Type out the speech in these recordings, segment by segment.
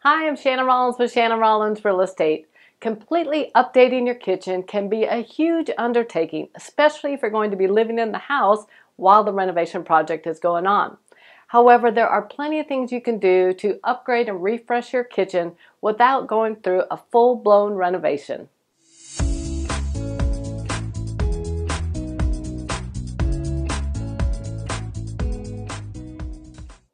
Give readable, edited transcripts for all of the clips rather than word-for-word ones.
Hi, I'm Shannon Rollins with Shannon Rollins Real Estate. Completely updating your kitchen can be a huge undertaking, especially if you're going to be living in the house while the renovation project is going on. However, there are plenty of things you can do to upgrade and refresh your kitchen without going through a full-blown renovation.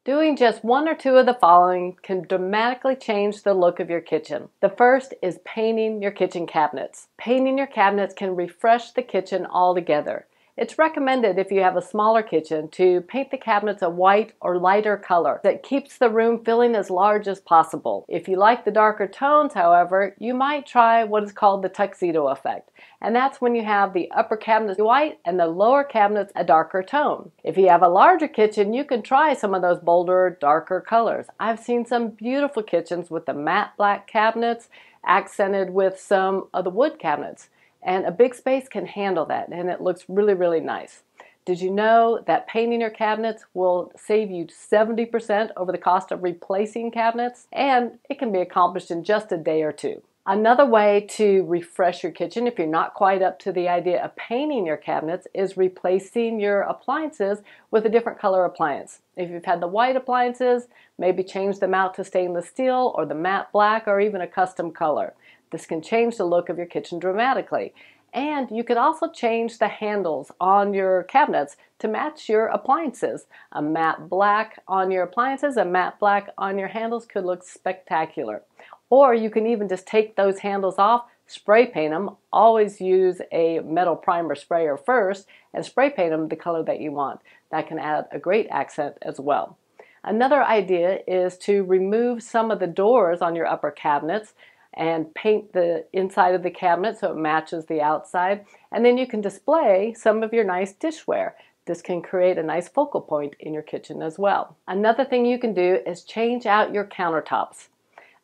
Doing just one or two of the following can dramatically change the look of your kitchen. The first is painting your kitchen cabinets. Painting your cabinets can refresh the kitchen altogether. It's recommended if you have a smaller kitchen to paint the cabinets a white or lighter color that keeps the room feeling as large as possible. If you like the darker tones, however, you might try what is called the Tuxedo Effect. And that's when you have the upper cabinets white and the lower cabinets a darker tone. If you have a larger kitchen, you can try some of those bolder, darker colors. I've seen some beautiful kitchens with the matte black cabinets accented with some of the wood cabinets. And a big space can handle that, and it looks really, really nice. Did you know that painting your cabinets will save you 70% over the cost of replacing cabinets? And it can be accomplished in just a day or two. Another way to refresh your kitchen, if you're not quite up to the idea of painting your cabinets, is replacing your appliances with a different color appliance. If you've had the white appliances, maybe change them out to stainless steel or the matte black or even a custom color. This can change the look of your kitchen dramatically. And you could also change the handles on your cabinets to match your appliances. A matte black on your appliances, a matte black on your handles could look spectacular. Or you can even just take those handles off, spray paint them. Always use a metal primer sprayer first and spray paint them the color that you want. That can add a great accent as well. Another idea is to remove some of the doors on your upper cabinets and paint the inside of the cabinet so it matches the outside. And then you can display some of your nice dishware. This can create a nice focal point in your kitchen as well. Another thing you can do is change out your countertops.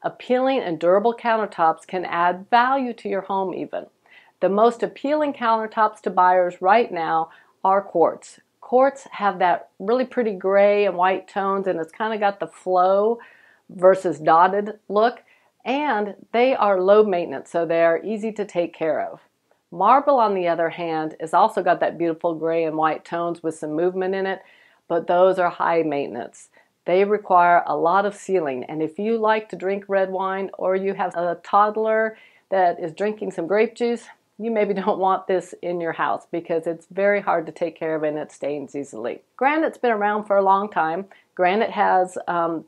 Appealing and durable countertops can add value to your home even. The most appealing countertops to buyers right now are quartz. Quartz have that really pretty gray and white tones, and it's kind of got the flow versus dotted look. And they are low maintenance, so they are easy to take care of. Marble, on the other hand, has also got that beautiful gray and white tones with some movement in it, but those are high maintenance. They require a lot of sealing, and if you like to drink red wine or you have a toddler that is drinking some grape juice, you maybe don't want this in your house because it's very hard to take care of and it stains easily. Granite's been around for a long time. Granite has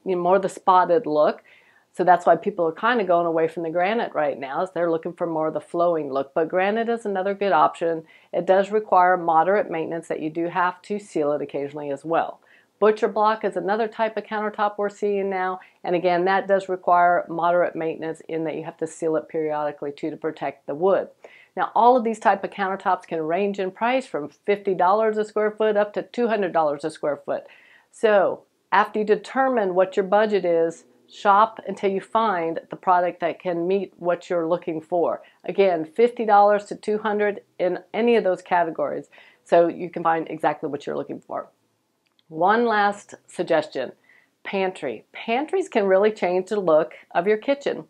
more the spotted look. So that's why people are kind of going away from the granite right now, is they're looking for more of the flowing look. But granite is another good option. It does require moderate maintenance that you do have to seal it occasionally as well. Butcher block is another type of countertop we're seeing now. And again, that does require moderate maintenance in that you have to seal it periodically too to protect the wood. Now, all of these type of countertops can range in price from $50 a square foot up to $200 a square foot. So after you determine what your budget is, shop until you find the product that can meet what you're looking for. Again, $50 to $200 in any of those categories, so you can find exactly what you're looking for. One last suggestion, pantry. Pantries can really change the look of your kitchen.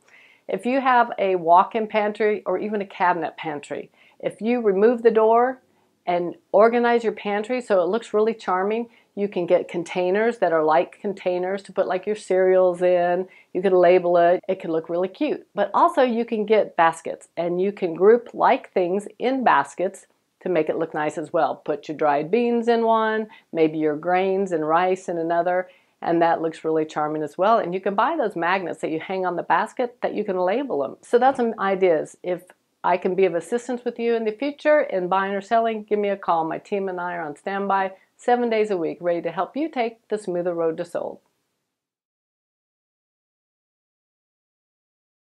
If you have a walk-in pantry or even a cabinet pantry, if you remove the door and organize your pantry so it looks really charming, you can get containers that are like containers to put like your cereals in. You can label it. It can look really cute. But also you can get baskets and you can group like things in baskets to make it look nice as well. Put your dried beans in one, maybe your grains and rice in another, and that looks really charming as well. And you can buy those magnets that you hang on the basket that you can label them. So that's some ideas. If I can be of assistance with you in the future in buying or selling, give me a call. My team and I are on standby 7 days a week, ready to help you take the smoother road to sold.